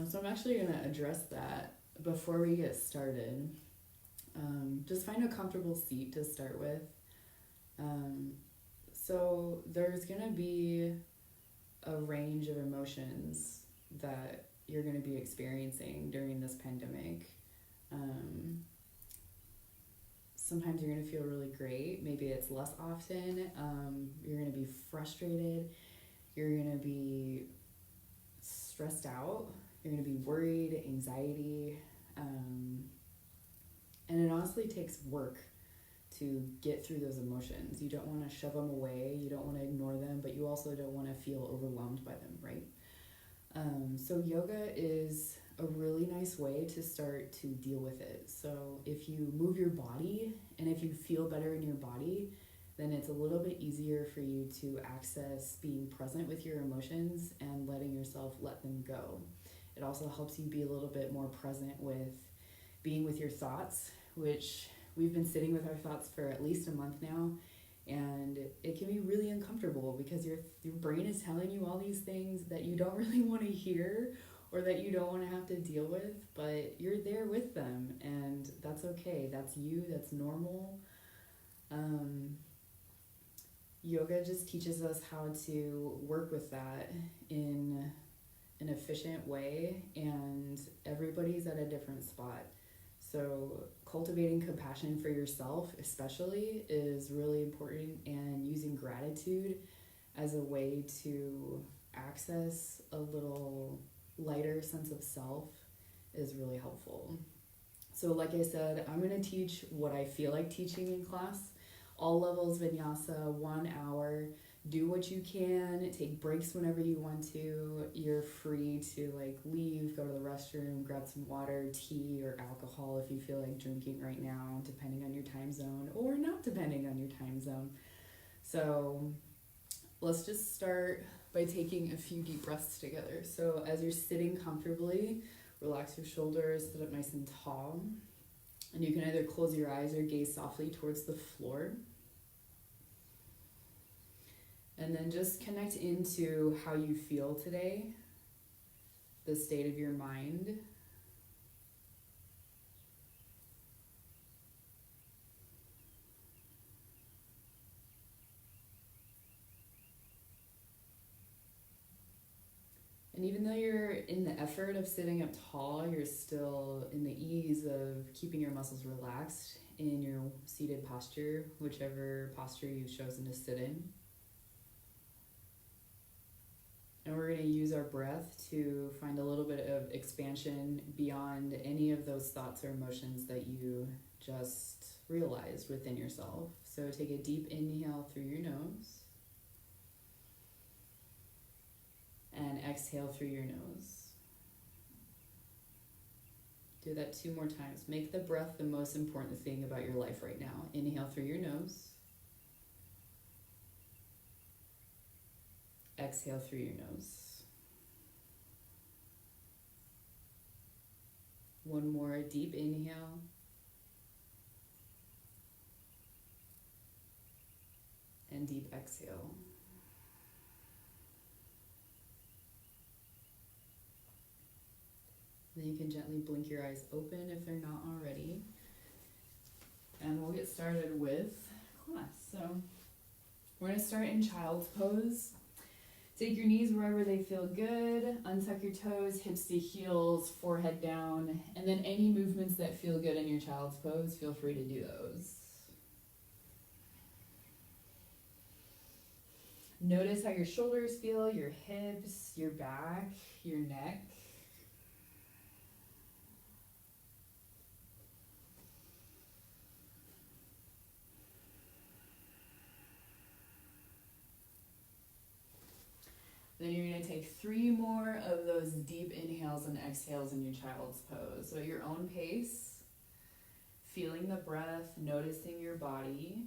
So I'm actually going to address that before we get started. Just find a comfortable seat to start with. So there's going to be a range of emotions that you're going to be experiencing during this pandemic. Sometimes you're going to feel really great. Maybe it's less often. You're going to be frustrated. You're going to be stressed out. You're going to be worried, anxiety. And it honestly takes work to get through those emotions. You don't want to shove them away. You don't want to ignore them, but you also don't want to feel overwhelmed by them, right? So yoga is a really nice way to start to deal with it. So if you move your body and if you feel better in your body, then it's a little bit easier for you to access being present with your emotions and letting yourself let them go. It also helps you be a little bit more present with being with your thoughts, which we've been sitting with our thoughts for at least a month now. And it can be really uncomfortable because your brain is telling you all these things that you don't really want to hear or that you don't want to have to deal with, but you're there with them, and that's okay. That's you. That's normal. Yoga just teaches us how to work with that in an efficient way, and everybody's at a different spot. So cultivating compassion for yourself especially is really important, and using gratitude as a way to access a little lighter sense of self is really helpful. So like I said, I'm going to teach what I feel like teaching in class. All levels Vinyasa, 1 hour. Do what you can, take breaks whenever you want to. You're free to leave, go to the restroom, grab some water, tea, or alcohol if you feel like drinking right now, depending on your time zone, or not depending on your time zone. So let's just start by taking a few deep breaths together. So as you're sitting comfortably, relax your shoulders, sit up nice and tall. And you can either close your eyes or gaze softly towards the floor. And then just connect into how you feel today, the state of your mind. And even though you're in the effort of sitting up tall, you're still in the ease of keeping your muscles relaxed in your seated posture, whichever posture you've chosen to sit in. And we're going to use our breath to find a little bit of expansion beyond any of those thoughts or emotions that you just realized within yourself. So take a deep inhale through your nose and exhale through your nose. Do that 2 more times. Make the breath the most important thing about your life right now. Inhale through your nose. Exhale through your nose. 1 more deep inhale. And deep exhale. Then you can gently blink your eyes open if they're not already. And we'll get started with class. So we're going to start in child's pose. Take your knees wherever they feel good. Untuck your toes, hips to heels, forehead down. And then any movements that feel good in your child's pose, feel free to do those. Notice how your shoulders feel, your hips, your back, your neck. Then you're going to take 3 more of those deep inhales and exhales in your child's pose. So at your own pace, feeling the breath, noticing your body.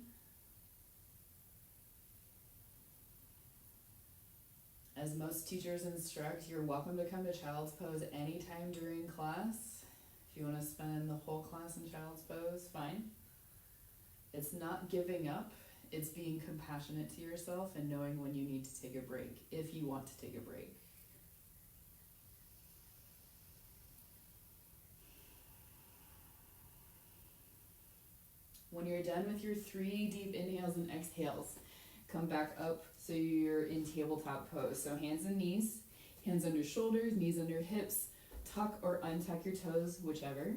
As most teachers instruct, you're welcome to come to child's pose anytime during class. If you want to spend the whole class in child's pose, fine. It's not giving up. It's being compassionate to yourself and knowing when you need to take a break, if you want to take a break. When you're done with your 3 deep inhales and exhales, come back up so you're in tabletop pose. So hands and knees, hands under shoulders, knees under hips, tuck or untuck your toes, whichever.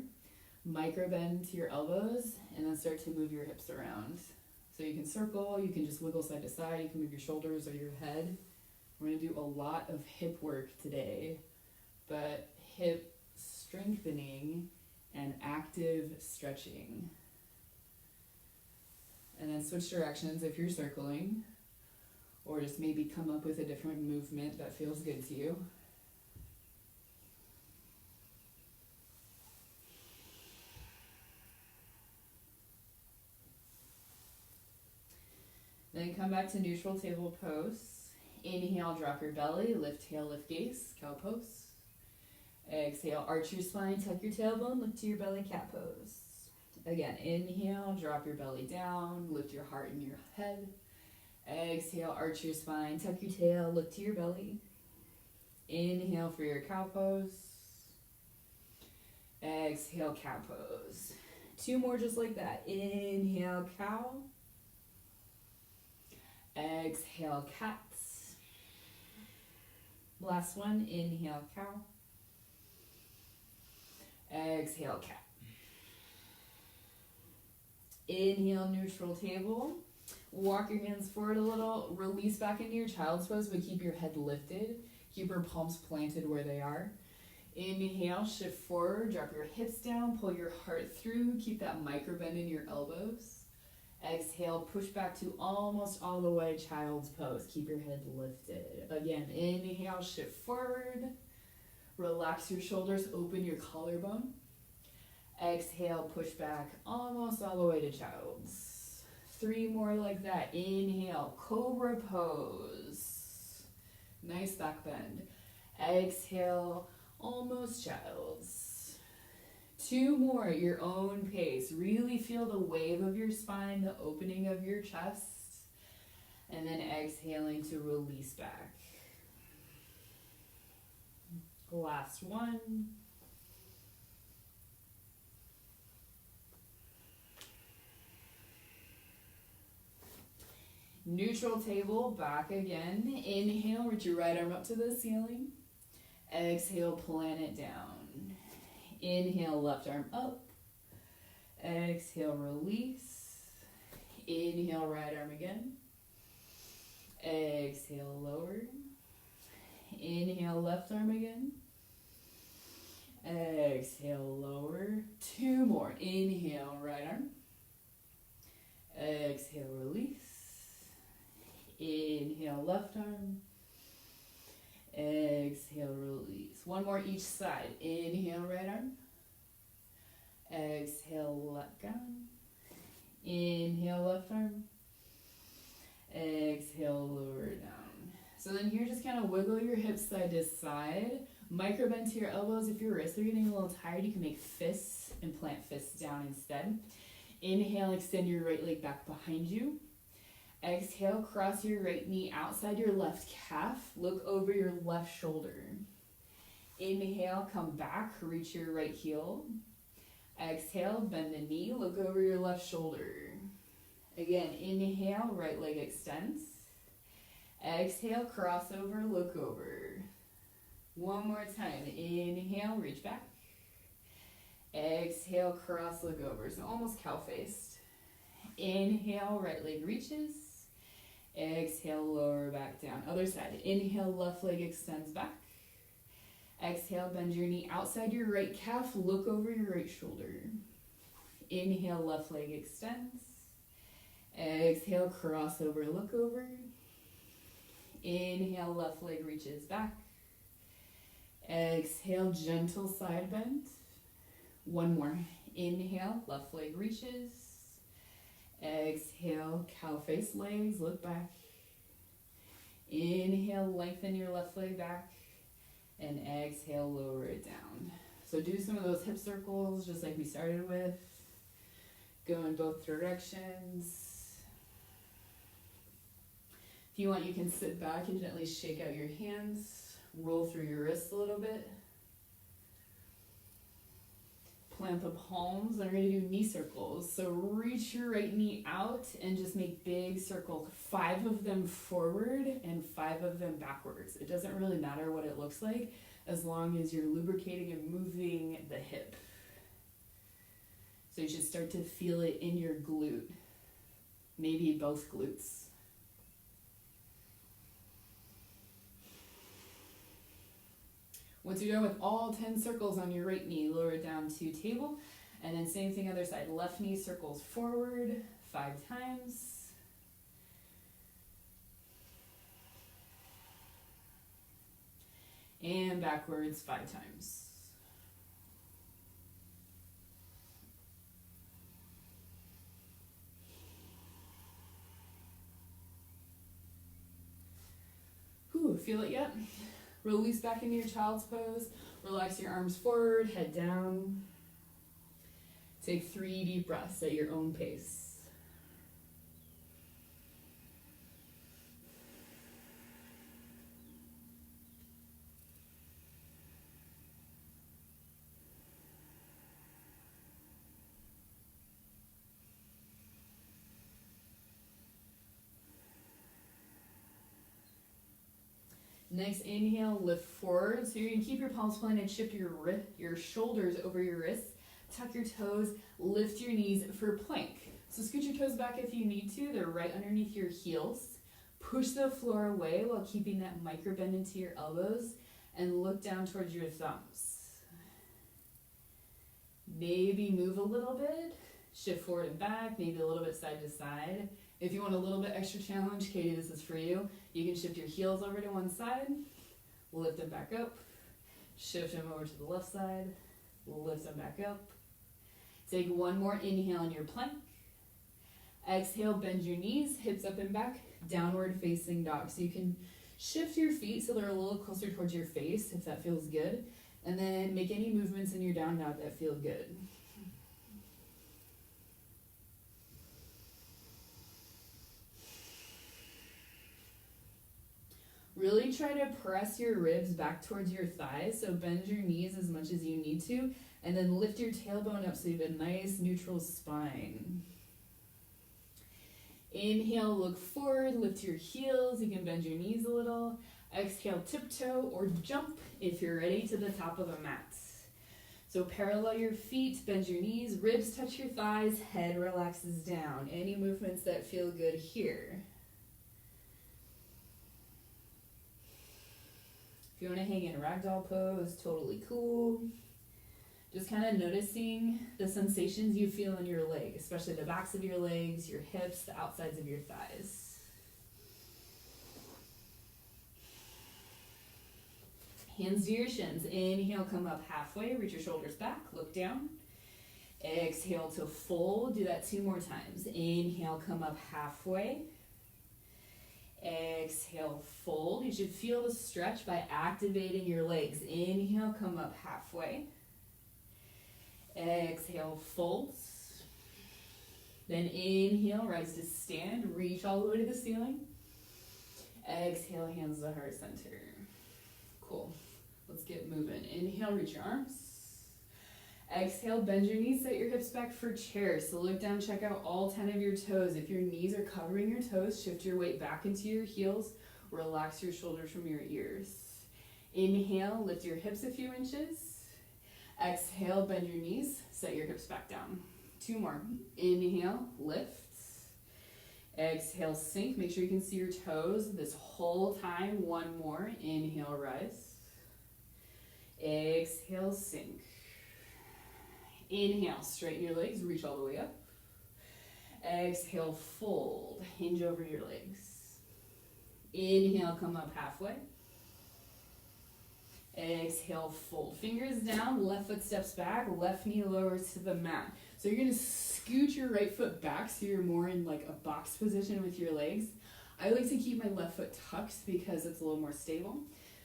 Micro bend to your elbows, and then start to move your hips around. So you can circle, you can just wiggle side to side, you can move your shoulders or your head. We're going to do a lot of hip work today, but hip strengthening and active stretching. And then switch directions if you're circling, or just maybe come up with a different movement that feels good to you. Then come back to neutral table pose. Inhale, drop your belly, lift tail, lift gaze, cow pose. Exhale, arch your spine, tuck your tailbone, lift to your belly, cat pose. Again, inhale, drop your belly down, lift your heart and your head. Exhale, arch your spine, tuck your tail, lift to your belly. Inhale for your cow pose. Exhale, cow pose. 2 more just like that. Inhale, cow. Exhale, cats. Last one, inhale, cow. Exhale, cat. Inhale, neutral table. Walk your hands forward a little. Release back into your child's pose, but keep your head lifted. Keep your palms planted where they are. Inhale, shift forward, drop your hips down, pull your heart through. Keep that micro bend in your elbows. Exhale, push back to almost all the way child's pose. Keep your head lifted. Again, inhale, shift forward. Relax your shoulders, open your collarbone. Exhale, push back almost all the way to child's. 3 more like that. Inhale, cobra pose. Nice back bend. Exhale, almost child's. 2 more, your own pace. Really feel the wave of your spine, the opening of your chest. And then exhaling to release back. Last one. Neutral table, back again. Inhale, reach your right arm up to the ceiling. Exhale, plant it down. Inhale, left arm up. Exhale, release. Inhale, right arm again. Exhale, lower. Inhale, left arm again. Exhale, lower. 2 more. Inhale, right arm. Exhale, release. Inhale, left arm. Exhale, release. 1 more each side. Inhale, right arm. Exhale, let go. Inhale, left arm. Exhale, lower down. So then here, just kind of wiggle your hips side to side. Micro bend to your elbows. If your wrists are getting a little tired, you can make fists and plant fists down instead. Inhale, extend your right leg back behind you. Exhale, cross your right knee outside your left calf. Look over your left shoulder. Inhale, come back, reach your right heel. Exhale, bend the knee, look over your left shoulder. Again, inhale, right leg extends. Exhale, cross over, look over. 1 more time. Inhale, reach back. Exhale, cross, look over. So almost cow-faced. Inhale, right leg reaches. Exhale, lower back down. Other side. Inhale, left leg extends back. Exhale, bend your knee outside your right calf. Look over your right shoulder. Inhale, left leg extends. Exhale, cross over, look over. Inhale, left leg reaches back. Exhale, gentle side bend. 1 more. Inhale, left leg reaches. Exhale, cow face legs, look back. Inhale, lengthen your left leg back. And exhale, lower it down. So do some of those hip circles just like we started with. Go in both directions. If you want, you can sit back and gently shake out your hands. Roll through your wrists a little bit. plant the palms and we're going to do knee circles. So reach your right knee out and just make big circles, 5 of them forward and 5 of them backwards. It doesn't really matter what it looks like as long as you're lubricating and moving the hip. So you should start to feel it in your glute, maybe both glutes. Once you're done with all 10 circles on your right knee, lower it down to table. And then same thing other side. Left knee circles forward 5 times. And backwards 5 times. Whew, feel it yet? Release back into your child's pose. Relax your arms forward, head down. Take 3 deep breaths at your own pace. Next inhale, lift forward. So you're gonna keep your palms planted, shift your shoulders over your wrists, tuck your toes, lift your knees for plank. So scoot your toes back if you need to. They're right underneath your heels. Push the floor away while keeping that micro bend into your elbows and look down towards your thumbs. Maybe move a little bit, shift forward and back, maybe a little bit side to side. If you want a little bit extra challenge, Katie, this is for you. You can shift your heels over to one side, lift them back up, shift them over to the left side, lift them back up. Take one more inhale in your plank. Exhale, bend your knees, hips up and back, downward facing dog. So you can shift your feet so they're a little closer towards your face if that feels good. And then make any movements in your down dog that feel good. Really try to press your ribs back towards your thighs, so bend your knees as much as you need to, and then lift your tailbone up so you have a nice neutral spine. Inhale, look forward, lift your heels, you can bend your knees a little. Exhale, tiptoe or jump if you're ready to the top of the mat. So parallel your feet, bend your knees, ribs touch your thighs, head relaxes down. Any movements that feel good here. If you want to hang in ragdoll pose, totally cool. Just kind of noticing the sensations you feel in your leg, especially the backs of your legs, your hips, the outsides of your thighs. Hands to your shins. Inhale, come up halfway, reach your shoulders back, look down. Exhale to fold, do that 2 more times. Inhale, come up halfway. Exhale, fold. You should feel the stretch by activating your legs. Inhale, come up halfway. Exhale, fold. Then inhale, rise to stand. Reach all the way to the ceiling. Exhale, hands to heart center. Cool. Let's get moving. Inhale, reach your arms. Exhale, bend your knees, set your hips back for chair. So look down, check out all 10 of your toes. If your knees are covering your toes, shift your weight back into your heels. Relax your shoulders from your ears. Inhale, lift your hips a few inches. Exhale, bend your knees, set your hips back down. 2 more. Inhale, lift. Exhale, sink. Make sure you can see your toes this whole time. 1 more. Inhale, rise. Exhale, sink. Inhale, straighten your legs, reach all the way up. Exhale, fold, hinge over your legs. Inhale, come up halfway. Exhale, fold. Fingers down, left foot steps back, left knee lowers to the mat. So you're gonna scoot your right foot back so you're more in like a box position with your legs. I like to keep my left foot tucked because it's a little more stable.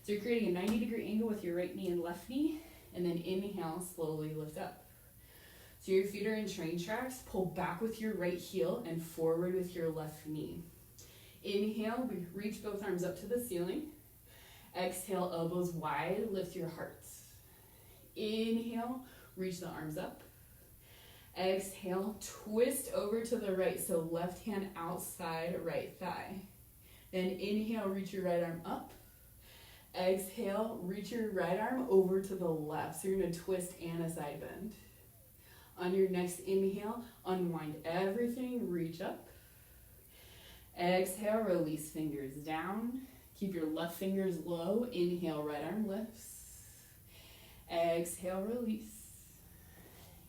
So you're creating a 90-degree angle with your right knee and left knee, and then inhale, slowly lift up. So your feet are in train tracks, pull back with your right heel and forward with your left knee. Inhale, reach both arms up to the ceiling. Exhale, elbows wide, lift your heart. Inhale, reach the arms up. Exhale, twist over to the right, so left hand outside right thigh. Then inhale, reach your right arm up. Exhale, reach your right arm over to the left. So you're gonna twist and a side bend. On your next inhale, unwind everything, reach up. Exhale, release fingers down. Keep your left fingers low. Inhale, right arm lifts. Exhale, release.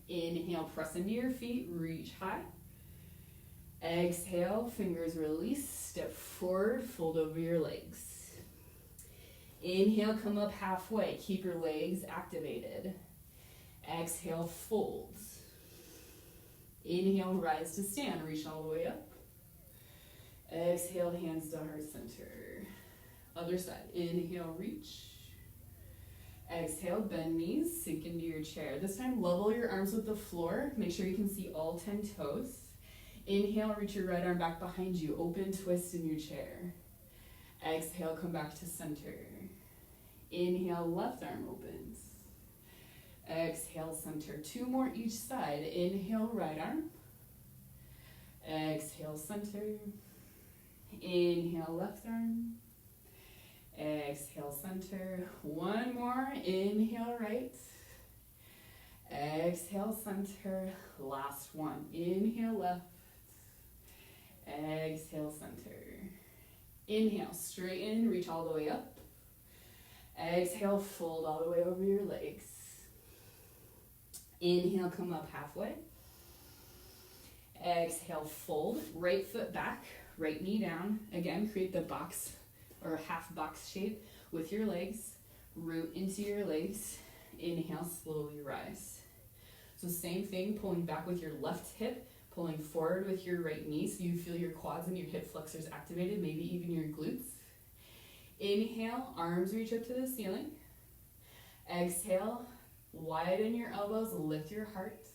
Inhale, press into your feet, reach high. Exhale, fingers release, step forward, fold over your legs. Inhale, come up halfway, keep your legs activated. Exhale, fold. Inhale, rise to stand, reach all the way up. Exhale, hands to heart center. Other side, inhale, reach. Exhale, bend knees, sink into your chair. This time, level your arms with the floor. Make sure you can see all 10 toes. Inhale, reach your right arm back behind you. Open twist in your chair. Exhale, come back to center. Inhale, left arm opens. Exhale, center. 2 more each side. Inhale, right arm. Exhale, center. Inhale, left arm. Exhale, center. 1 more. Inhale, right. Exhale, center. Last one. Inhale, left. Exhale, center. Inhale, straighten, reach all the way up. Exhale, fold all the way over your legs. Inhale, come up halfway. Exhale, fold. Right foot back, right knee down. Again, create the box or half box shape with your legs. Root into your legs. Inhale, slowly rise. So same thing, pulling back with your left hip, pulling forward with your right knee so you feel your quads and your hip flexors activated, maybe even your glutes. Inhale, arms reach up to the ceiling. Exhale, widen your elbows, lift your heart.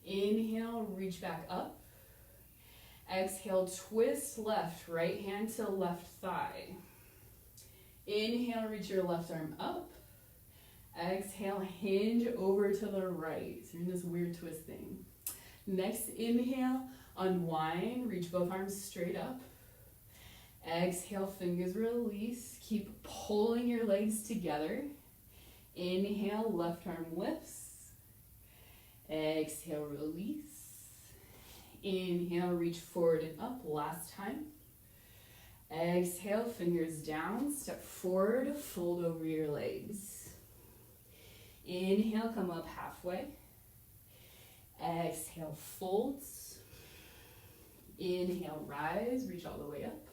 Inhale, reach back up. Exhale, twist left, right hand to left thigh. Inhale, reach your left arm up. Exhale, hinge over to the right. So you're in this weird twist thing. Next inhale, unwind, reach both arms straight up. Exhale, fingers release. Keep pulling your legs together. Inhale, left arm lifts. Exhale, release. Inhale, reach forward and up. Last time. Exhale, fingers down. Step forward, fold over your legs. Inhale, come up halfway. Exhale, folds. Inhale, rise, reach all the way up.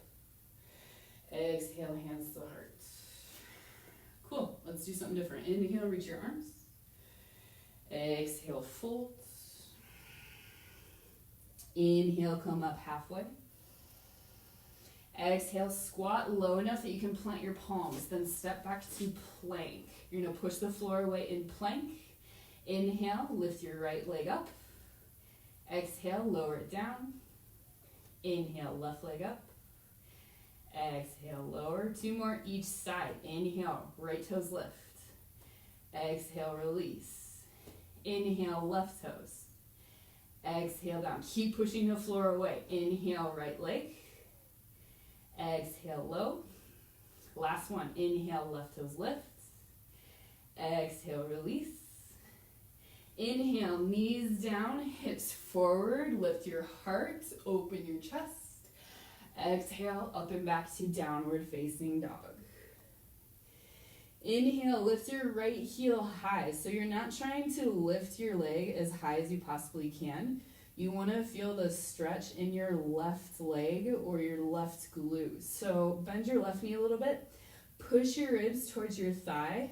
Exhale, hands to heart. Cool, let's do something different. Inhale, reach your arms. Exhale, folds. Inhale, come up halfway. Exhale, squat low enough that you can plant your palms. Then step back to plank. You're gonna push the floor away in plank. Inhale, lift your right leg up. Exhale, lower it down. Inhale, left leg up. Exhale, lower. 2 more each side. Inhale, right toes lift. Exhale, release. Inhale, left toes. Exhale, down. Keep pushing the floor away. Inhale, right leg. Exhale, low. Last one. Inhale, left toes lift. Exhale, release. Inhale, knees down, hips forward, lift your heart, open your chest. Exhale, up and back to downward facing dog. Inhale, lift your right heel high. So you're not trying to lift your leg as high as you possibly can. You want to feel the stretch in your left leg or your left glute. So bend your left knee a little bit, push your ribs towards your thigh,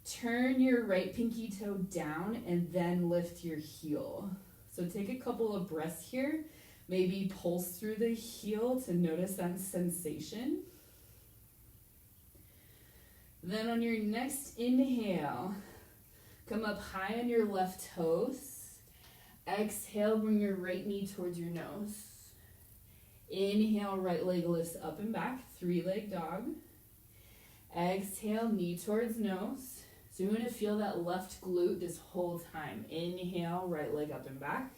turn your right pinky toe down, and then lift your heel. So take a couple of breaths here. Maybe pulse through the heel to notice that sensation. Then on your next inhale, come up high on your left toes. Exhale, bring your right knee towards your nose. Inhale, right leg lifts up and back, 3-leg dog. Exhale, knee towards nose. So you're going to feel that left glute this whole time. Inhale, right leg up and back.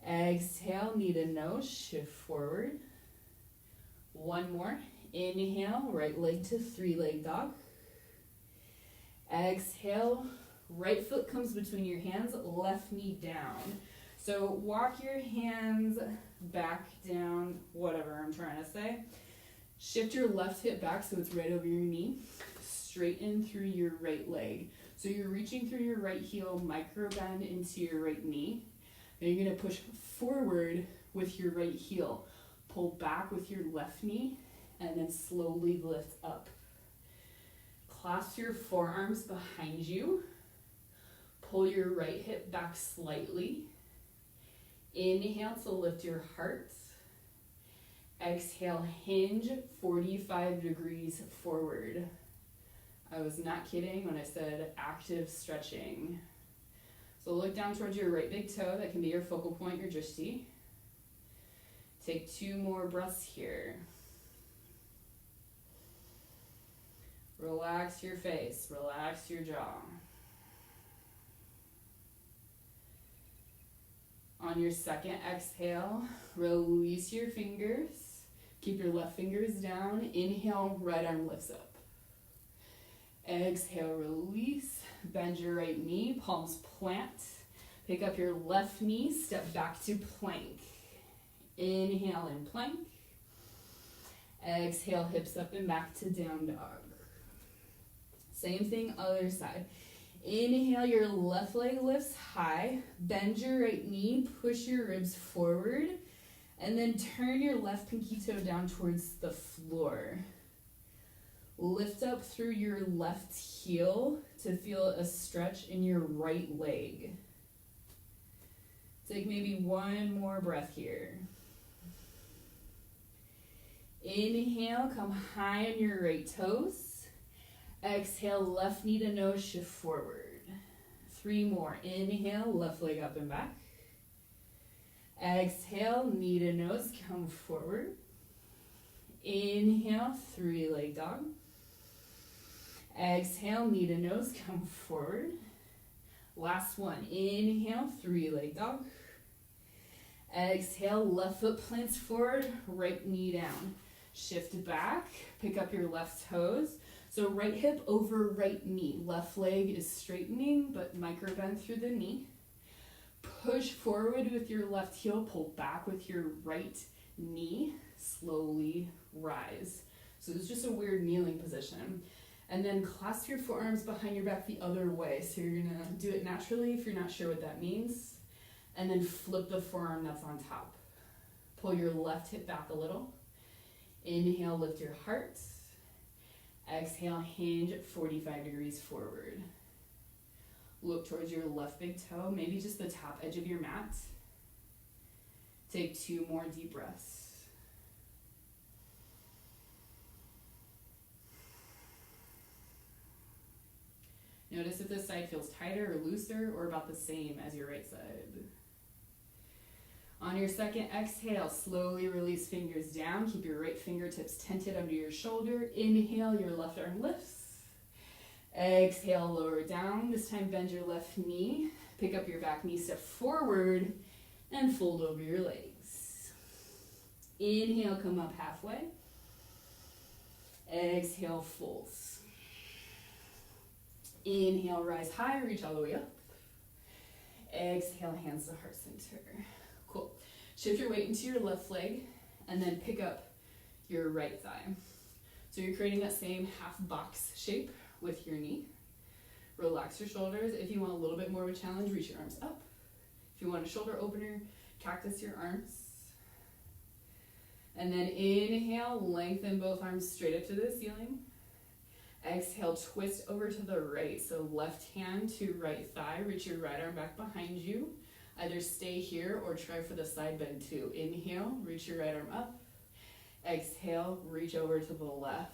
Exhale, knee to nose, shift forward. One more. Inhale, right leg to three-leg dog. Exhale, right foot comes between your hands, left knee down. So walk your hands back, down, whatever I'm trying to say. Shift your left hip back so it's right over your knee. Straighten through your right leg. So you're reaching through your right heel, micro bend into your right knee. Then you're going to push forward with your right heel. Pull back with your left knee and then slowly lift up. Clasp your forearms behind you. Pull your right hip back slightly. Inhale to lift your heart. Exhale, hinge 45 degrees forward. I was not kidding when I said active stretching. So look down towards your right big toe. That can be your focal point, your drishti. Take 2 more breaths here. Relax your face, relax your jaw. On your second exhale, release your fingers. Keep your left fingers down. Inhale, right arm lifts up. Exhale, release. Bend your right knee, palms plant. Pick up your left knee, step back to plank. Inhale in plank. Exhale, hips up and back to down dog. Same thing, other side. Inhale, your left leg lifts high. Bend your right knee, push your ribs forward, and then turn your left pinky toe down towards the floor. Lift up through your left heel to feel a stretch in your right leg. Take maybe 1 more breath here. Inhale, come high on your right toes. Exhale, left knee to nose, shift forward. 3 more. Inhale, left leg up and back. Exhale, knee to nose, come forward. Inhale, 3-leg dog. Exhale, knee to nose, come forward. Last one. Inhale, 3-leg dog. Exhale, left foot plants forward, right knee down. Shift back, pick up your left toes. So right hip over right knee. Left leg is straightening, but micro bend through the knee. Push forward with your left heel, pull back with your right knee. Slowly rise. So it's just a weird kneeling position. And then clasp your forearms behind your back the other way. So you're gonna do it naturally if you're not sure what that means. And then flip the forearm that's on top. Pull your left hip back a little. Inhale, lift your heart. Exhale, hinge 45 degrees forward. Look towards your left big toe, maybe just the top edge of your mat. Take 2 more deep breaths. Notice if this side feels tighter or looser or about the same as your right side. On your second exhale, slowly release fingers down. Keep your right fingertips tented under your shoulder. Inhale, your left arm lifts. Exhale, lower down. This time bend your left knee. Pick up your back knee, step forward, and fold over your legs. Inhale, come up halfway. Exhale, folds. Inhale, rise high, reach all the way up. Exhale, hands to heart center. Cool. Shift your weight into your left leg and then pick up your right thigh. So you're creating that same half box shape with your knee. Relax your shoulders. If you want a little bit more of a challenge, reach your arms up. If you want a shoulder opener, cactus your arms. And then inhale, lengthen both arms straight up to the ceiling. Exhale, twist over to the right. So left hand to right thigh, reach your right arm back behind you. Either stay here or try for the side bend too. Inhale, reach your right arm up. Exhale, reach over to the left.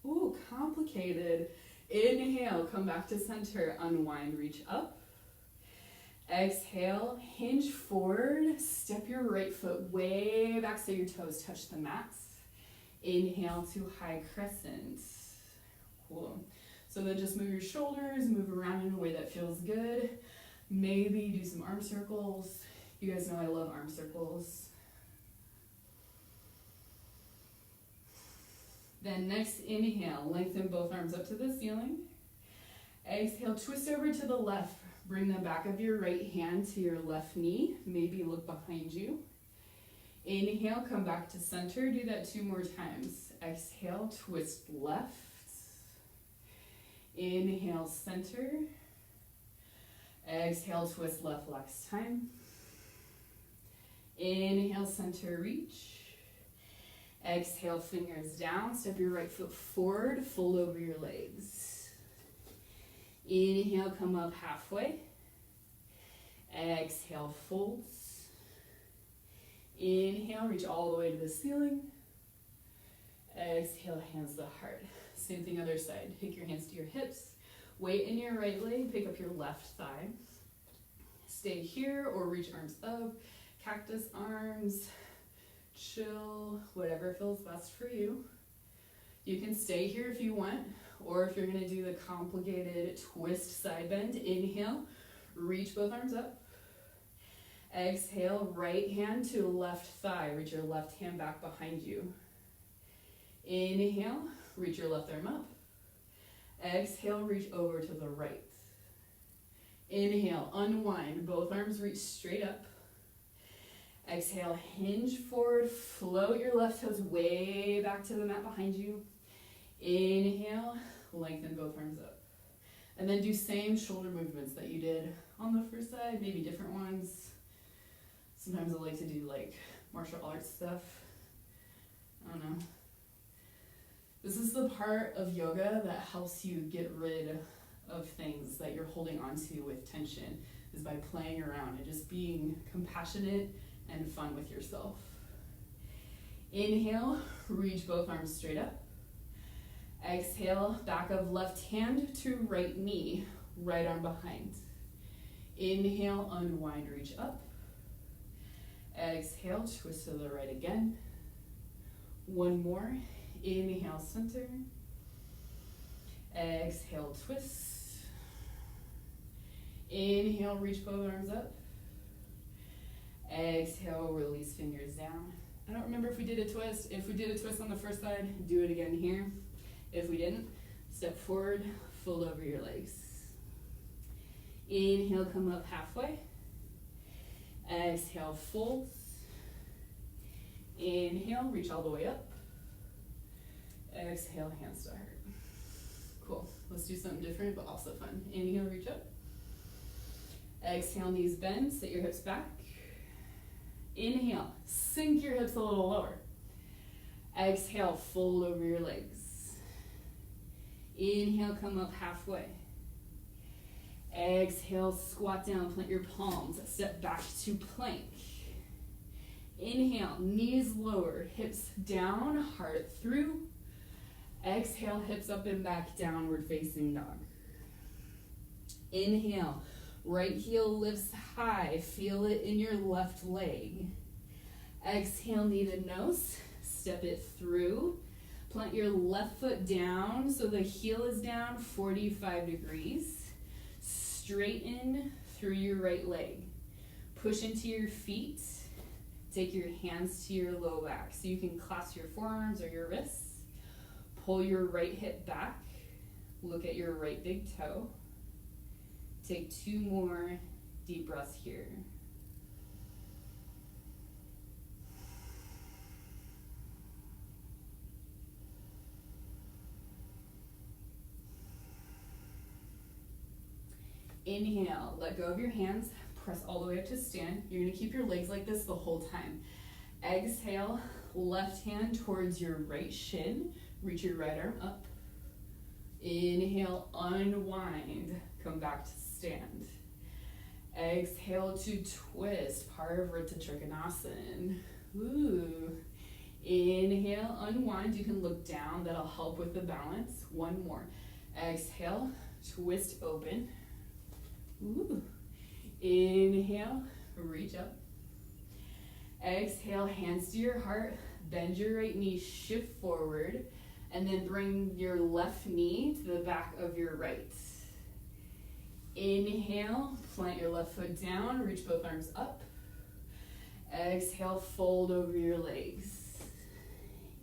Ooh, complicated. Inhale, come back to center, unwind, reach up. Exhale, hinge forward, step your right foot way back so your toes touch the mat. Inhale to high crescent. Cool. So then just move your shoulders, move around in a way that feels good. Maybe do some arm circles. You guys know I love arm circles. Then next inhale, lengthen both arms up to the ceiling. Exhale, twist over to the left. Bring the back of your right hand to your left knee. Maybe look behind you. Inhale, come back to center. Do that 2 more times. Exhale, twist left. Inhale, center. Exhale, twist left last time. Inhale, center, reach. Exhale, fingers down. Step your right foot forward, fold over your legs. Inhale, come up halfway. Exhale, folds. Inhale, reach all the way to the ceiling. Exhale, hands to the heart. Same thing other side. Take your hands to your hips. Weight in your right leg, pick up your left thigh. Stay here or reach arms up. Cactus arms. Chill, whatever feels best for you. You can stay here if you want, or if you're gonna do the complicated twist side bend, inhale, reach both arms up. Exhale, right hand to left thigh, reach your left hand back behind you. Inhale, reach your left arm up. Exhale, reach over to the right. Inhale, unwind, both arms reach straight up. Exhale, hinge forward, float your left toes way back to the mat behind you. Inhale, lengthen both arms up. And then do same shoulder movements that you did on the first side, maybe different ones. Sometimes I like to do like martial arts stuff. I don't know. This is the part of yoga that helps you get rid of things that you're holding onto with tension, is by playing around and just being compassionate and fun with yourself. Inhale, reach both arms straight up. Exhale, back of left hand to right knee, right arm behind. Inhale, unwind, reach up. Exhale, twist to the right again. One more. Inhale, center. Exhale, twist. Inhale, reach both arms up. Exhale, release fingers down. I don't remember if we did a twist. If we did a twist on the first side, do it again here. If we didn't, step forward, fold over your legs. Inhale, come up halfway. Exhale, folds. Inhale, reach all the way up. Exhale, hands to heart. Cool. Let's do something different, but also fun. Inhale, reach up. Exhale, knees bend, sit your hips back. Inhale, sink your hips a little lower. Exhale, fold over your legs. Inhale, come up halfway. Exhale, squat down, plant your palms, step back to plank. Inhale, knees lower, hips down, heart through. Exhale, hips up and back, downward facing dog. Inhale, right heel lifts high, feel it in your left leg. Exhale, knee to nose, step it through. Plant your left foot down so the heel is down 45 degrees. Straighten through your right leg. Push into your feet. Take your hands to your low back so you can clasp your forearms or your wrists. Pull your right hip back. Look at your right big toe. Take 2 more deep breaths here. Inhale, let go of your hands, press all the way up to stand. You're gonna keep your legs like this the whole time. Exhale, left hand towards your right shin, reach your right arm up. Inhale, unwind, come back to stand. Exhale to twist, Parivrtta Trikonasana. Ooh. Inhale, unwind, you can look down, that'll help with the balance. One more. Exhale, twist open. Ooh. Inhale, reach up. Exhale, hands to your heart, bend your right knee, shift forward. And then bring your left knee to the back of your right. Inhale, plant your left foot down, reach both arms up. Exhale, fold over your legs.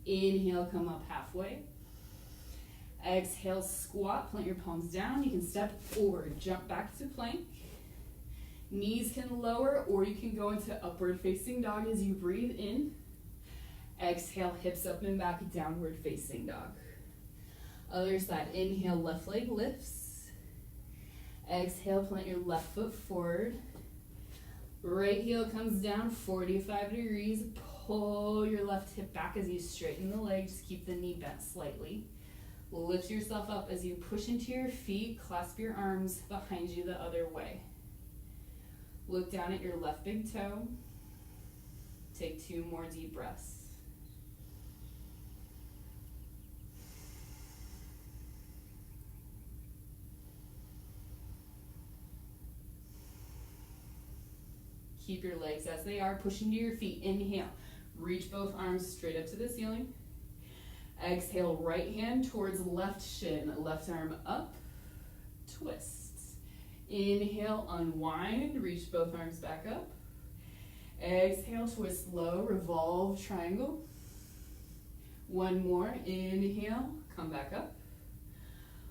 Inhale, come up halfway. Exhale, squat, plant your palms down. You can step forward, jump back to plank. Knees can lower, or you can go into upward facing dog as you breathe in. Exhale, hips up and back, downward facing dog. Other side, inhale, left leg lifts. Exhale, plant your left foot forward. Right heel comes down 45 degrees. Pull your left hip back as you straighten the leg. Just keep the knee bent slightly. Lift yourself up as you push into your feet. Clasp your arms behind you the other way. Look down at your left big toe. Take 2 more deep breaths. Keep your legs as they are, push into your feet. Inhale, reach both arms straight up to the ceiling. Exhale, right hand towards left shin, left arm up, twist. Inhale, unwind, reach both arms back up. Exhale, twist low, revolve, triangle. One more, inhale, come back up.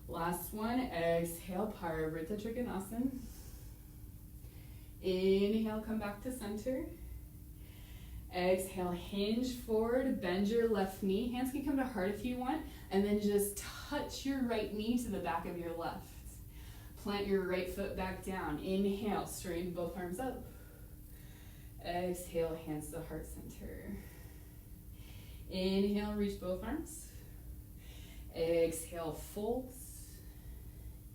Last one, exhale, Parivrtta Trikonasana. Inhale, come back to center. Exhale, hinge forward, bend your left knee. Hands can come to heart if you want, and then just touch your right knee to the back of your left. Plant your right foot back down. Inhale, straighten both arms up. Exhale, hands to heart center. Inhale, reach both arms. Exhale, folds.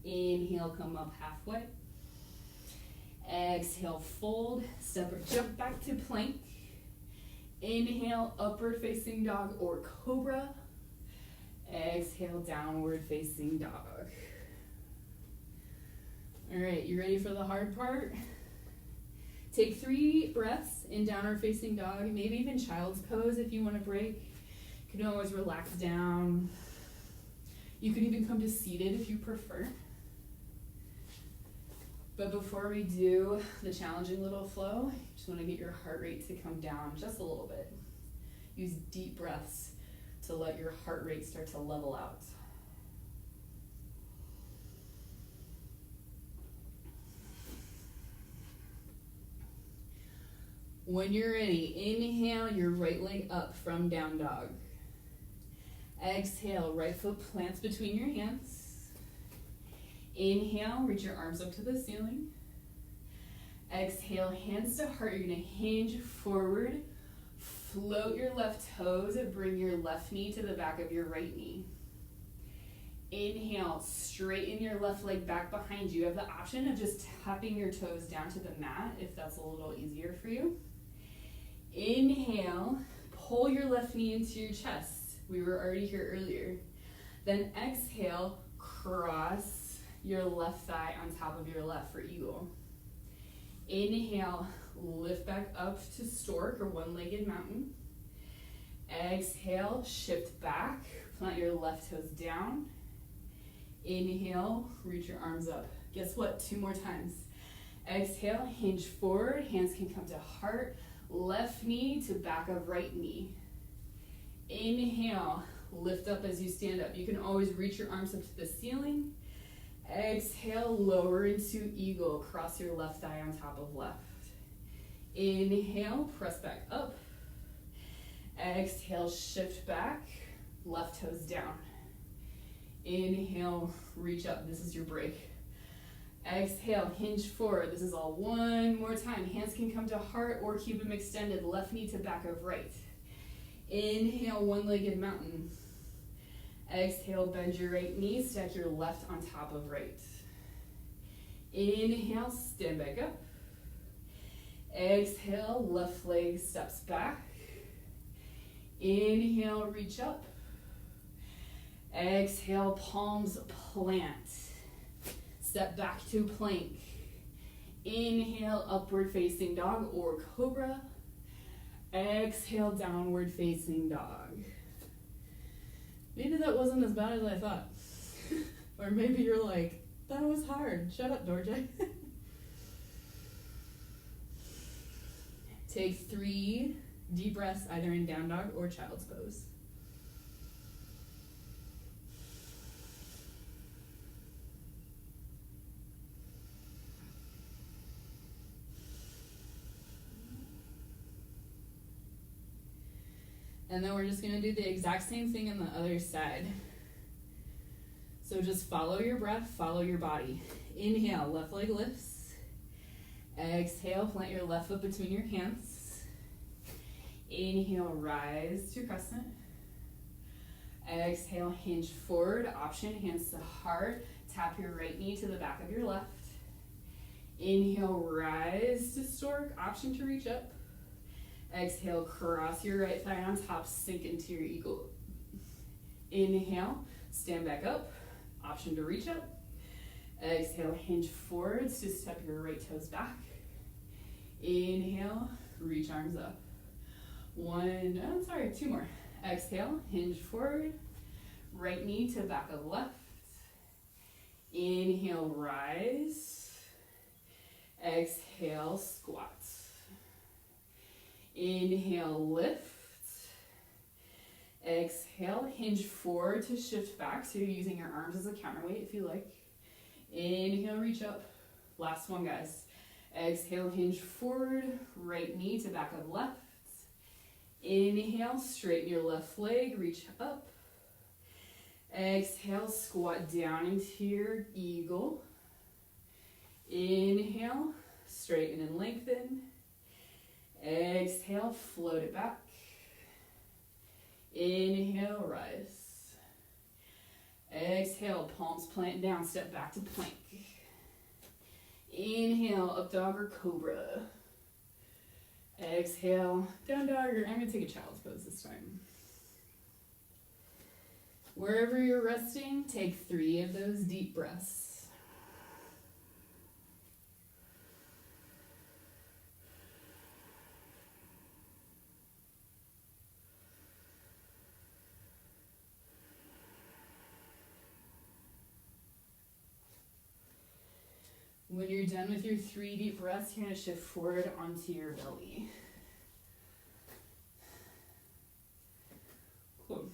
Inhale, come up halfway. Exhale, fold, step or jump back to plank. Inhale, upward facing dog or cobra. Exhale, downward facing dog. All right, you ready for the hard part? Take 3 breaths in downward facing dog, maybe even child's pose if you want to break. You can always relax down. You can even come to seated if you prefer. But before we do the challenging little flow, just want to get your heart rate to come down just a little bit. Use deep breaths to let your heart rate start to level out. When you're ready, inhale your right leg up from down dog. Exhale, right foot plants between your hands. Inhale, reach your arms up to the ceiling. Exhale, hands to heart. You're going to hinge forward. Float your left toes and bring your left knee to the back of your right knee. Inhale, straighten your left leg back behind you. You have the option of just tapping your toes down to the mat if that's a little easier for you. Inhale, pull your left knee into your chest. We were already here earlier. Then exhale, cross your left thigh on top of your left for eagle. Inhale, lift back up to stork or one-legged mountain. Exhale, shift back, plant your left toes down. Inhale, reach your arms up. Guess what? 2 more times. Exhale, hinge forward, hands can come to heart, left knee to back of right knee. Inhale, lift up as you stand up. You can always reach your arms up to the ceiling. Exhale, lower into eagle. Cross your left thigh on top of left. Inhale, press back up. Exhale, shift back. Left toes down. Inhale, reach up. This is your break. Exhale, hinge forward. This is all 1 more time. Hands can come to heart or keep them extended. Left knee to back of right. Inhale, one-legged mountain. Exhale, bend your right knee, stack your left on top of right. Inhale, stand back up. Exhale, left leg steps back. Inhale, reach up. Exhale, palms plant. Step back to plank. Inhale, upward facing dog or cobra. Exhale, downward facing dog. Maybe that wasn't as bad as I thought. Or maybe you're like, that was hard. Shut up, Dorje. Take 3 deep breaths either in down dog or child's pose. And then we're just going to do the exact same thing on the other side. So just follow your breath, follow your body. Inhale, left leg lifts. Exhale, plant your left foot between your hands. Inhale, rise to crescent. Exhale, hinge forward, option, hands to heart. Tap your right knee to the back of your left. Inhale, rise to stork, option to reach up. Exhale, cross your right thigh on top, sink into your eagle. Inhale, stand back up, option to reach up. Exhale, hinge forwards to step your right toes back. Inhale, reach arms up. 2 more. Exhale, hinge forward, right knee to back of left. Inhale, rise. Exhale, squat. Inhale, lift. Exhale, hinge forward to shift back. So you're using your arms as a counterweight if you like. Inhale, reach up. Last one, guys. Exhale, hinge forward, right knee to back of left. Inhale, straighten your left leg, reach up. Exhale, squat down into your eagle. Inhale, straighten and lengthen. Exhale, float it back. Inhale, rise. Exhale, palms plant down, step back to plank. Inhale, up dog or cobra. Exhale, down dog, or I'm going to take a child's pose this time. Wherever you're resting, take 3 of those deep breaths. When you're done with your 3 deep breaths, you're going to shift forward onto your belly. Cool.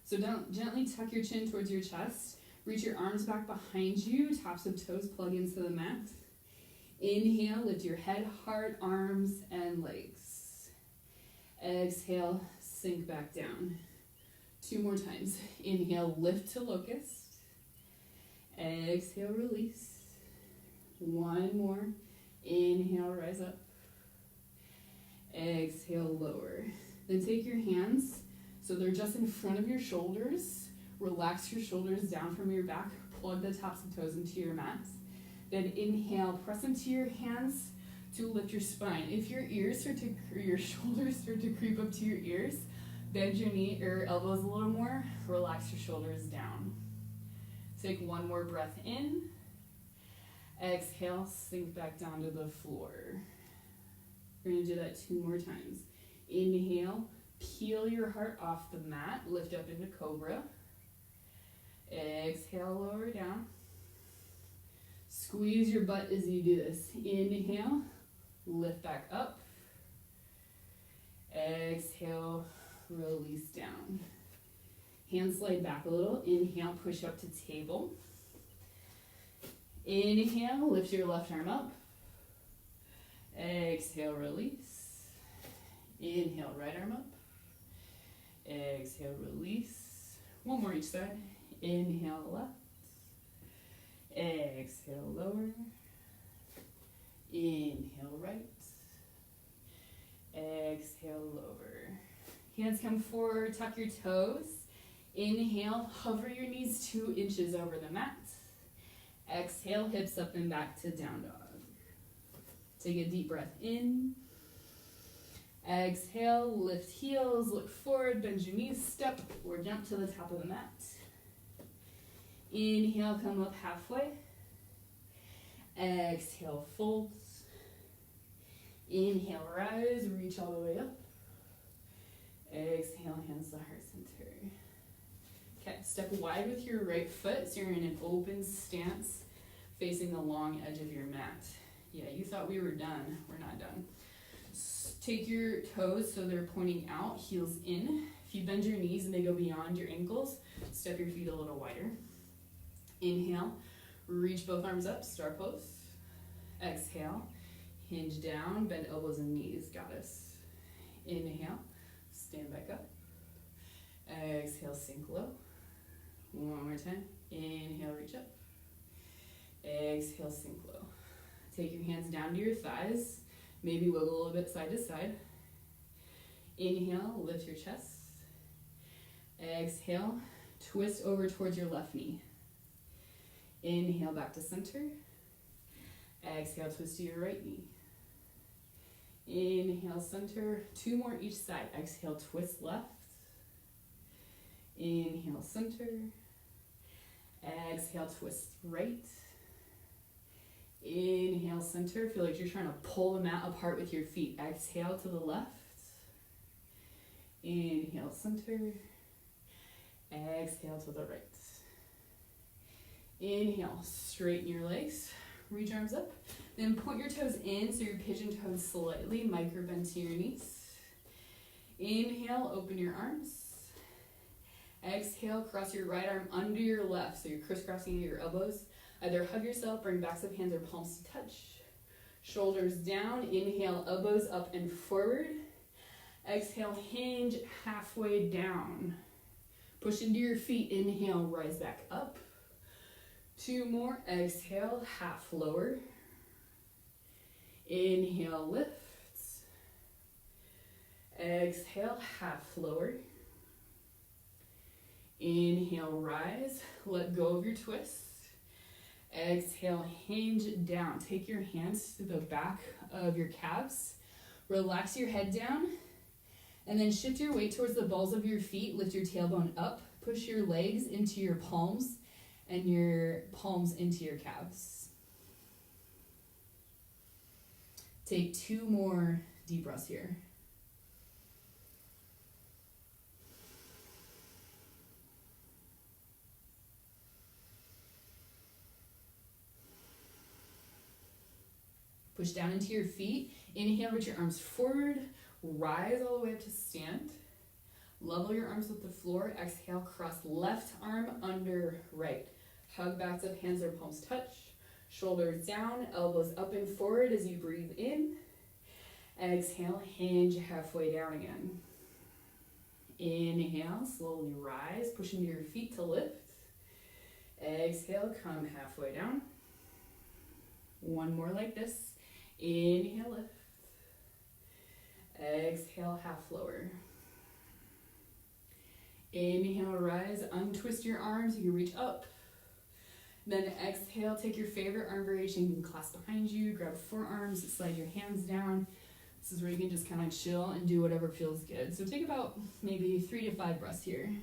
So gently tuck your chin towards your chest. Reach your arms back behind you. Tops of toes plug into the mat. Inhale, lift your head, heart, arms, and legs. Exhale, sink back down. 2 more times. Inhale, lift to locust. Exhale, release. 1 more. Inhale, rise up. Exhale, lower. Then take your hands, so they're just in front of your shoulders. Relax your shoulders down from your back. Plug the tops of toes into your mat. Then inhale, press into your hands to lift your spine. If your your shoulders start to creep up to your ears, bend your knee or elbows a little more. Relax your shoulders down. Take 1 more breath in. Exhale, sink back down to the floor. We're going to do that 2 more times. Inhale, peel your heart off the mat, lift up into cobra. Exhale, lower down. Squeeze your butt as you do this. Inhale, lift back up. Exhale, release down. Hands slide back a little. Inhale, push up to table. Inhale, lift your left arm up. Exhale, release. Inhale, right arm up. Exhale, release. 1 more each side. Inhale, left. Exhale, lower. Inhale, right. Exhale, lower. Hands come forward, tuck your toes. Inhale, hover your knees 2 inches over the mat. Exhale, hips up and back to down dog. Take a deep breath in. Exhale, lift heels, look forward, bend your knees, step or jump to the top of the mat. Inhale, come up halfway. Exhale, folds. Inhale, rise, reach all the way up. Exhale, hands to heart center. Okay, step wide with your right foot so you're in an open stance facing the long edge of your mat. Yeah, you thought we were done. We're not done. Take your toes so they're pointing out, heels in. If you bend your knees and they go beyond your ankles, step your feet a little wider. Inhale, reach both arms up, star pose. Exhale, hinge down, bend elbows and knees, goddess. Inhale, stand back up. Exhale, sink low. One more time. Inhale, reach up. Exhale, sink low. Take your hands down to your thighs. Maybe wiggle a little bit side to side. Inhale, lift your chest. Exhale, twist over towards your left knee. Inhale, back to center. Exhale, twist to your right knee. Inhale, center. 2 more each side. Exhale, twist left. Inhale, center. Exhale, twist right. Inhale, center. Feel like you're trying to pull the mat apart with your feet. Exhale to the left. Inhale, center. Exhale to the right. Inhale, straighten your legs. Reach arms up. Then point your toes in so you're pigeon toed slightly. Micro bend to your knees. Inhale, open your arms. Exhale, cross your right arm under your left. So you're crisscrossing your elbows. Either hug yourself, bring backs of hands or palms to touch. Shoulders down. Inhale, elbows up and forward. Exhale, hinge halfway down. Push into your feet. Inhale, rise back up. 2 more. Exhale, half lower. Inhale, lift. Exhale, half lower. Inhale, rise. Let go of your twist. Exhale, hinge down. Take your hands to the back of your calves. Relax your head down. And then shift your weight towards the balls of your feet. Lift your tailbone up. Push your legs into your palms and your palms into your calves. Take 2 more deep breaths here. Push down into your feet. Inhale, reach your arms forward. Rise all the way up to stand. Level your arms with the floor. Exhale, cross left arm under right. Hug backs of hands or palms touch. Shoulders down, elbows up and forward as you breathe in. Exhale, hinge halfway down again. Inhale, slowly rise. Push into your feet to lift. Exhale, come halfway down. 1 more like this. Inhale, lift. Exhale, half lower. Inhale, rise, untwist your arms, you reach up. Then exhale, take your favorite arm variation, you can clasp behind you, grab forearms, slide your hands down. This is where you can just kind of chill and do whatever feels good. So take about maybe 3 to 5 breaths here.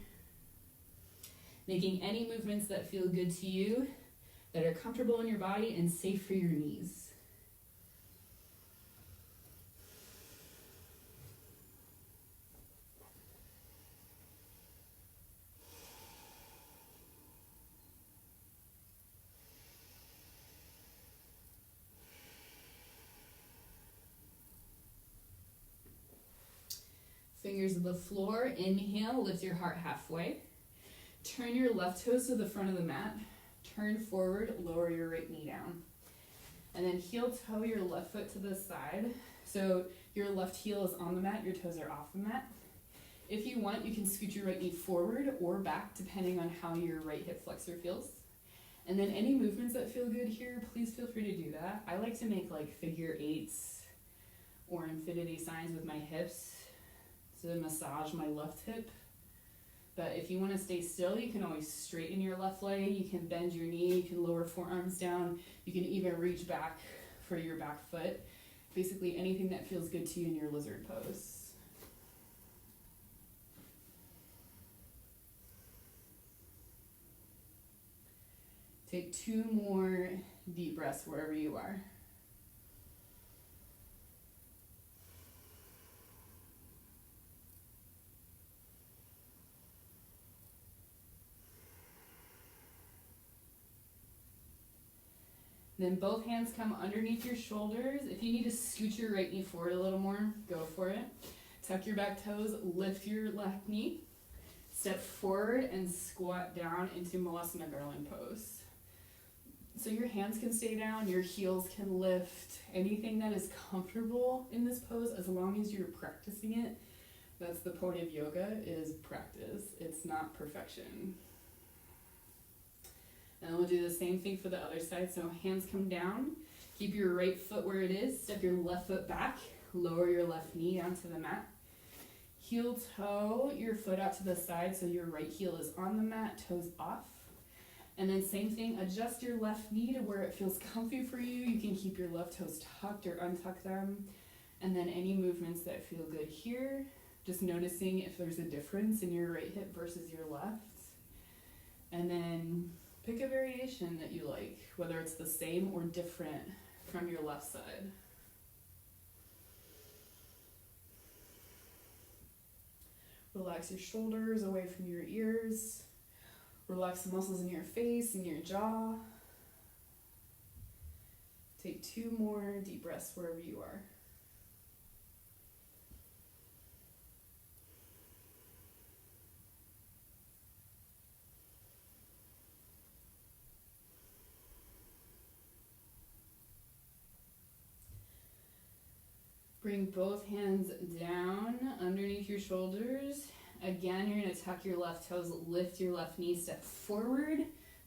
Making any movements that feel good to you, that are comfortable in your body and safe for your knees. Fingers to the floor. Inhale, lift your heart halfway. Turn your left toes to the front of the mat. Turn forward, lower your right knee down. And then heel toe your left foot to the side. So your left heel is on the mat, your toes are off the mat. If you want, you can scoot your right knee forward or back, depending on how your right hip flexor feels. And then any movements that feel good here, please feel free to do that. I like to make like figure 8s or infinity signs with my hips to massage my left hip. But if you want to stay still, you can always straighten your left leg, you can bend your knee, you can lower forearms down, you can even reach back for your back foot. Basically anything that feels good to you in your lizard pose. Take 2 more deep breaths wherever you are. Then both hands come underneath your shoulders. If you need to scoot your right knee forward a little more, go for it. Tuck your back toes, lift your left knee. Step forward and squat down into Malasana Garland pose. So your hands can stay down, your heels can lift, anything that is comfortable in this pose as long as you're practicing it. That's the point of yoga, is practice. It's not perfection. And we'll do the same thing for the other side. So hands come down, keep your right foot where it is, step your left foot back, lower your left knee onto the mat. Heel toe your foot out to the side so your right heel is on the mat, toes off. And then same thing, adjust your left knee to where it feels comfy for you. You can keep your left toes tucked or untuck them. And then any movements that feel good here, just noticing if there's a difference in your right hip versus your left. And then pick a variation that you like, whether it's the same or different from your left side. Relax your shoulders away from your ears. Relax the muscles in your face and your jaw. Take 2 more deep breaths wherever you are. Bring both hands down underneath your shoulders. Again, you're going to tuck your left toes, lift your left knee, step forward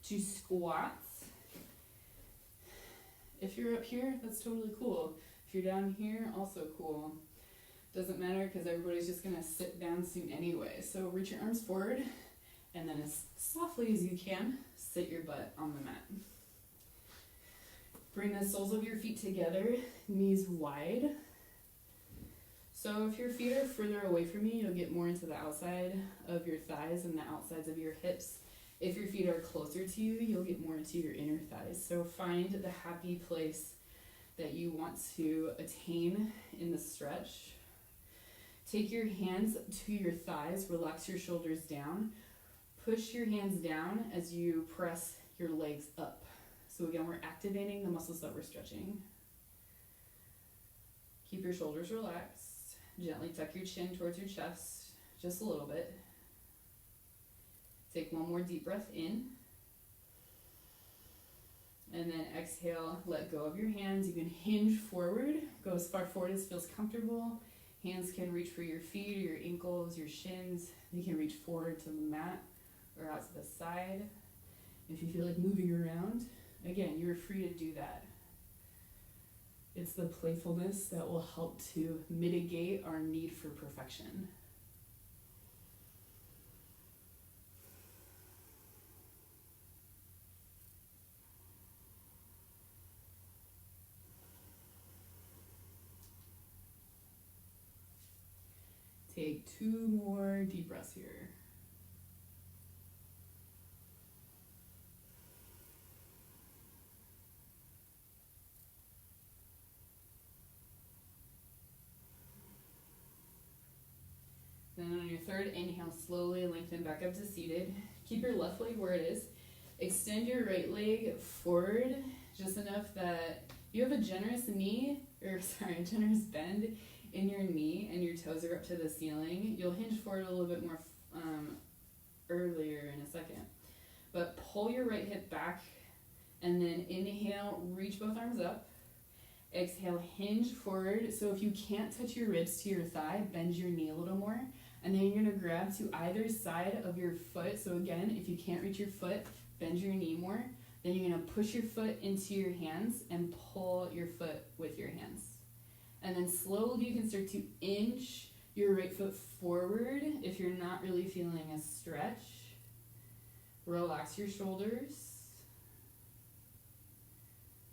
to squats. If you're up here, that's totally cool. If you're down here, also cool. Doesn't matter because everybody's just going to sit down soon anyway. So reach your arms forward and then as softly as you can, sit your butt on the mat. Bring the soles of your feet together, knees wide. So if your feet are further away from you, you'll get more into the outside of your thighs and the outsides of your hips. If your feet are closer to you, you'll get more into your inner thighs. So find the happy place that you want to attain in the stretch. Take your hands to your thighs, relax your shoulders down. Push your hands down as you press your legs up. So again, we're activating the muscles that we're stretching. Keep your shoulders relaxed. Gently tuck your chin towards your chest, just a little bit. Take 1 more deep breath in. And then exhale, let go of your hands. You can hinge forward, go as far forward as feels comfortable. Hands can reach for your feet, or your ankles, your shins. You can reach forward to the mat or out to the side. If you feel like moving around, again, you're free to do that. It's the playfulness that will help to mitigate our need for perfection. Take 2 more deep breaths here. Then on your third inhale, slowly lengthen back up to seated. Keep your left leg where it is. Extend your right leg forward just enough that you have a generous generous bend in your knee and your toes are up to the ceiling. You'll hinge forward a little bit more earlier in a second. But pull your right hip back and then inhale, reach both arms up. Exhale, hinge forward. So if you can't touch your ribs to your thigh, bend your knee a little more. And then you're going to grab to either side of your foot. So again, if you can't reach your foot, bend your knee more. Then you're going to push your foot into your hands and pull your foot with your hands. And then slowly you can start to inch your right foot forward if you're not really feeling a stretch. Relax your shoulders.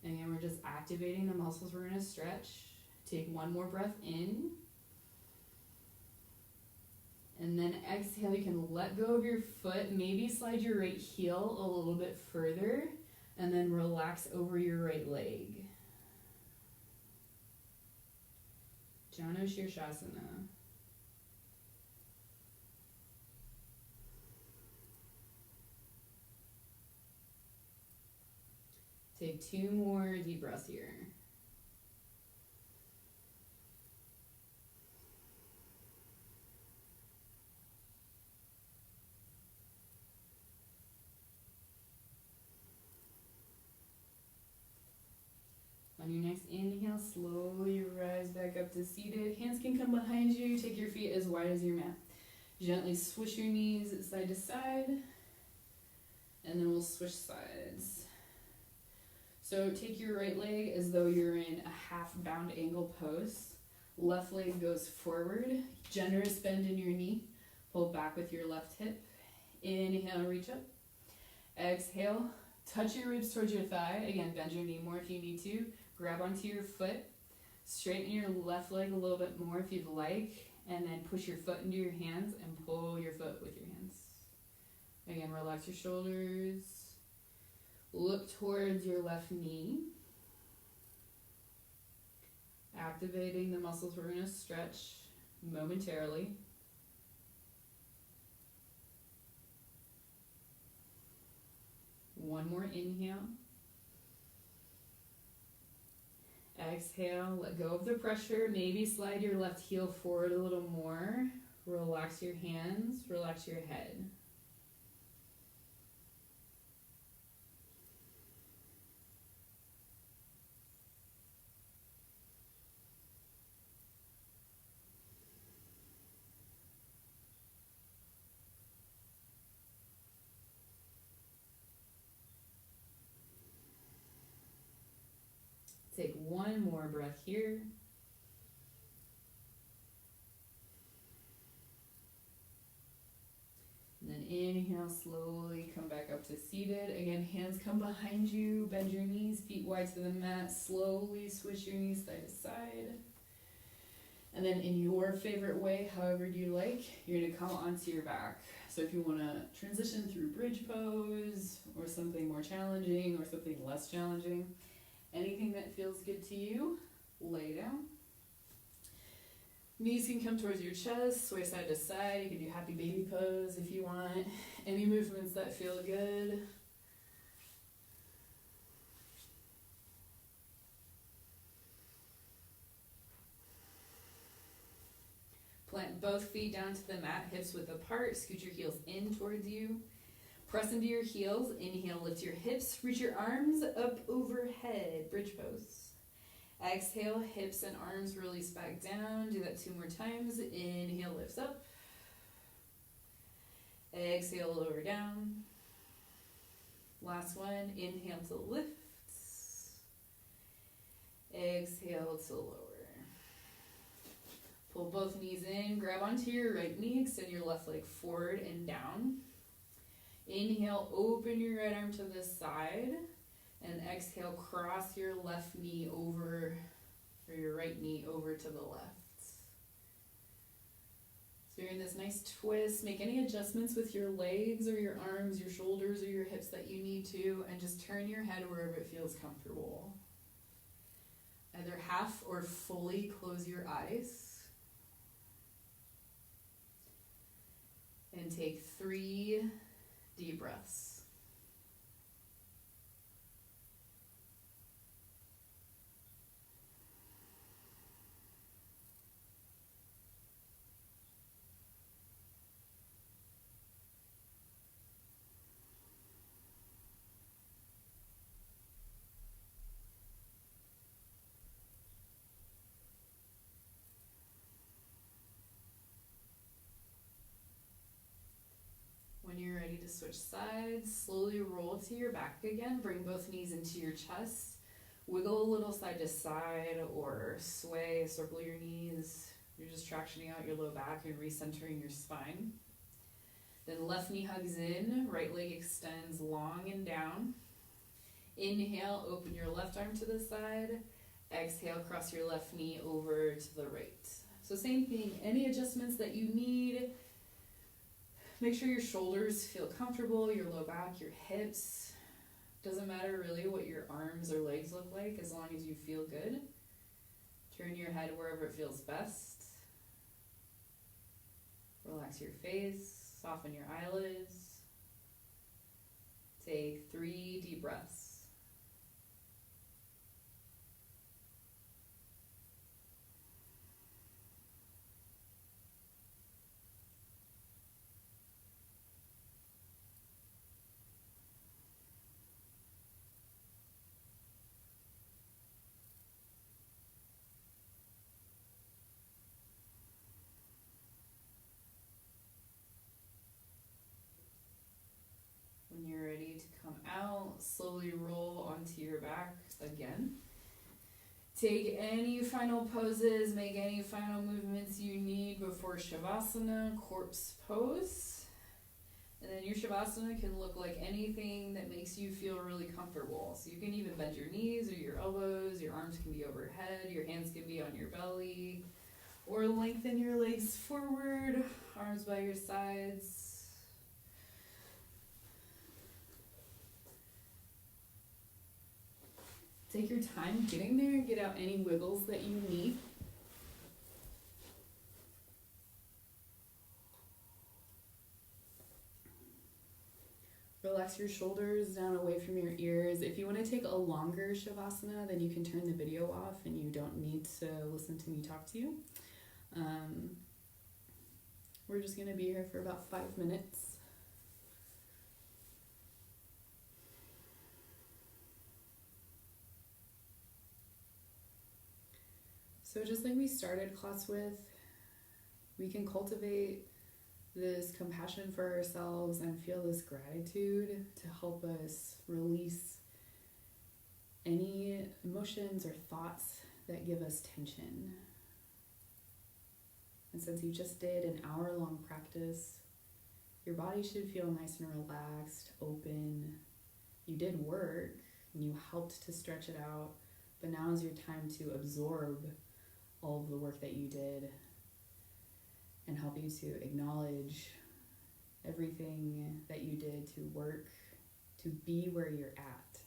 And again, we're just activating the muscles we're going to stretch. Take 1 more breath in. And then exhale, you can let go of your foot, maybe slide your right heel a little bit further, and then relax over your right leg. Janu Shirshasana. Take 2 more deep breaths here. On your next inhale, slowly rise back up to seated. Hands can come behind you. Take your feet as wide as your mat. Gently swish your knees side to side. And then we'll switch sides. So take your right leg as though you're in a half bound angle pose. Left leg goes forward. Generous bend in your knee. Pull back with your left hip. Inhale, reach up. Exhale, touch your ribs towards your thigh. Again, bend your knee more if you need to. Grab onto your foot. Straighten your left leg a little bit more if you'd like. And then push your foot into your hands and pull your foot with your hands. Again, relax your shoulders. Look towards your left knee. Activating the muscles we're going to stretch momentarily. One more inhale. Exhale, let go of the pressure. Maybe slide your left heel forward a little more. Relax your hands, relax your head. Take one more breath here. And then inhale, slowly come back up to seated. Again, hands come behind you, bend your knees, feet wide to the mat. Slowly switch your knees side to side. And then in your favorite way, however you like, you're gonna come onto your back. So if you wanna transition through bridge pose, or something more challenging, or something less challenging, anything that feels good to you, lay down. Knees can come towards your chest, sway side to side. You can do happy baby pose if you want. Any movements that feel good. Plant both feet down to the mat, hips width apart. Scoot your heels in towards you. Press into your heels. Inhale, lift your hips. Reach your arms up overhead. Bridge pose. Exhale, hips and arms release back down. Do that 2 more times. Inhale, lifts up. Exhale, lower down. Last one. Inhale to lift. Exhale to lower. Pull both knees in. Grab onto your right knee. Extend your left leg forward and down. Inhale, open your right arm to the side. And exhale, cross your left knee over, or your right knee over to the left. So you're in this nice twist. Make any adjustments with your legs or your arms, your shoulders or your hips that you need to, and just turn your head wherever it feels comfortable. Either half or fully close your eyes. And take 3 deep breaths. When you're ready to switch sides, slowly roll to your back again. Bring both knees into your chest. Wiggle a little side to side or sway, circle your knees. You're just tractioning out your low back and recentering your spine. Then left knee hugs in, right leg extends long and down. Inhale, open your left arm to the side. Exhale, cross your left knee over to the right. So same thing, any adjustments that you need. Make sure your shoulders feel comfortable, your low back, your hips. Doesn't matter really what your arms or legs look like as long as you feel good. Turn your head wherever it feels best. Relax your face, soften your eyelids. Take 3 deep breaths. When you're ready to come out, slowly roll onto your back again. Take any final poses, make any final movements you need before Shavasana, corpse pose. And then your Shavasana can look like anything that makes you feel really comfortable. So you can even bend your knees or your elbows, your arms can be overhead, your hands can be on your belly, or lengthen your legs forward, arms by your sides. Take your time getting there, get out any wiggles that you need. Relax your shoulders down away from your ears. If you want to take a longer Shavasana, then you can turn the video off and you don't need to listen to me talk to you. We're just going to be here for about 5 minutes. So just like we started class with, we can cultivate this compassion for ourselves and feel this gratitude to help us release any emotions or thoughts that give us tension. And since you just did an hour-long practice, your body should feel nice and relaxed, open. You did work and you helped to stretch it out, but now is your time to absorb all of the work that you did and help you to acknowledge everything that you did to work to be where you're at.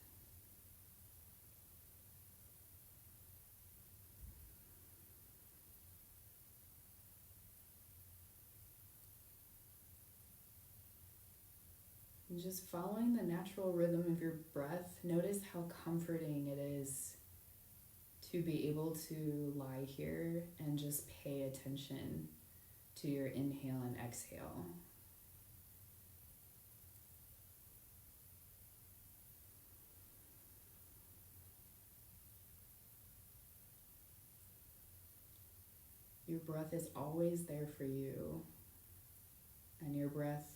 And just following the natural rhythm of your breath, notice how comforting it is to be able to lie here and just pay attention to your inhale and exhale. Your breath is always there for you, and your breath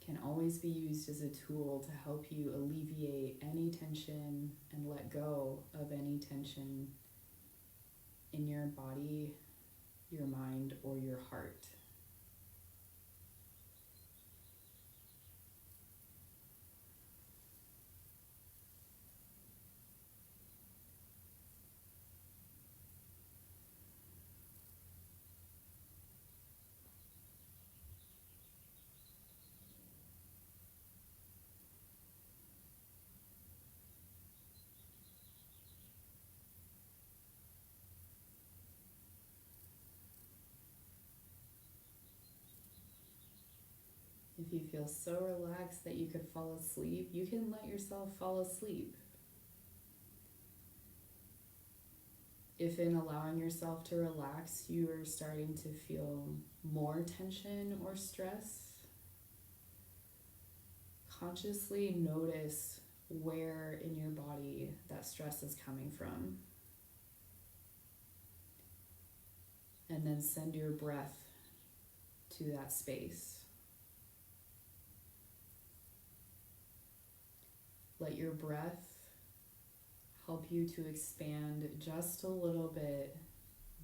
can always be used as a tool to help you alleviate any tension and let go of any tension in your body, your mind, or your heart. If you feel so relaxed that you could fall asleep, you can let yourself fall asleep. If in allowing yourself to relax, you are starting to feel more tension or stress, consciously notice where in your body that stress is coming from. And then send your breath to that space. Let your breath help you to expand just a little bit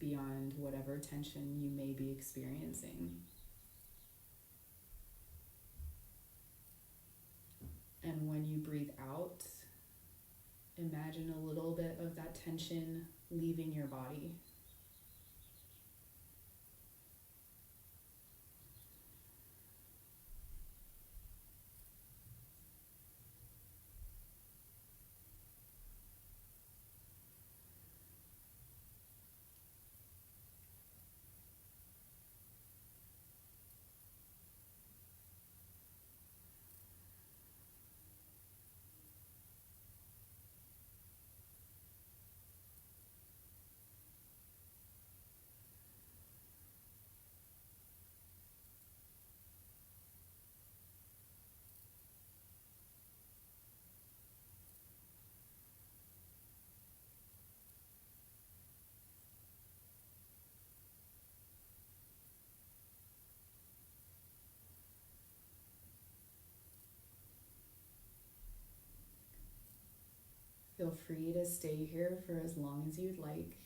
beyond whatever tension you may be experiencing. And when you breathe out, imagine a little bit of that tension leaving your body. Feel free to stay here for as long as you'd like.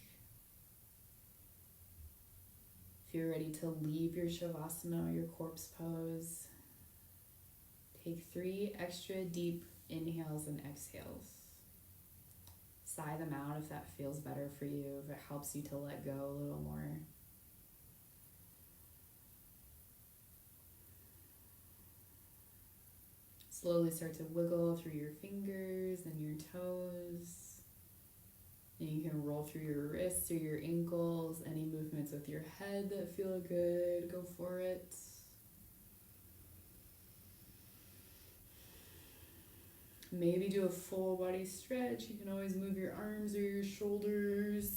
If you're ready to leave your Shavasana or your corpse pose, take 3 extra deep inhales and exhales. Sigh them out if that feels better for you, if it helps you to let go a little more. Slowly start to wiggle through your fingers and your toes. And you can roll through your wrists or your ankles. Any movements with your head that feel good, go for it. Maybe do a full body stretch. You can always move your arms or your shoulders.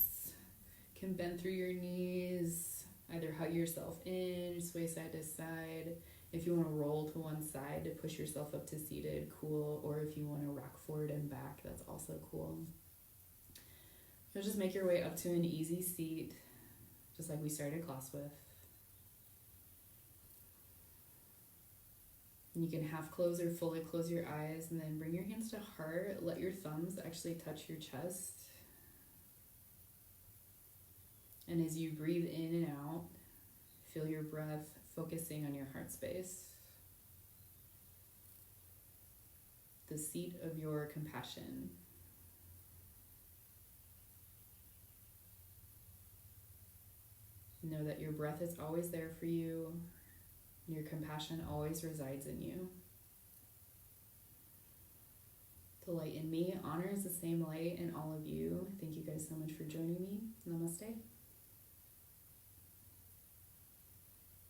You can bend through your knees. Either hug yourself in, sway side to side. If you want to roll to one side to push yourself up to seated, cool. Or if you want to rock forward and back, that's also cool. You'll just make your way up to an easy seat, just like we started class with. And you can half close or fully close your eyes, and then bring your hands to heart. Let your thumbs actually touch your chest. And as you breathe in and out, feel your breath focusing on your heart space, the seat of your compassion. Know that your breath is always there for you, and your compassion always resides in you. The light in me honors the same light in all of you. Thank you guys so much for joining me. Namaste.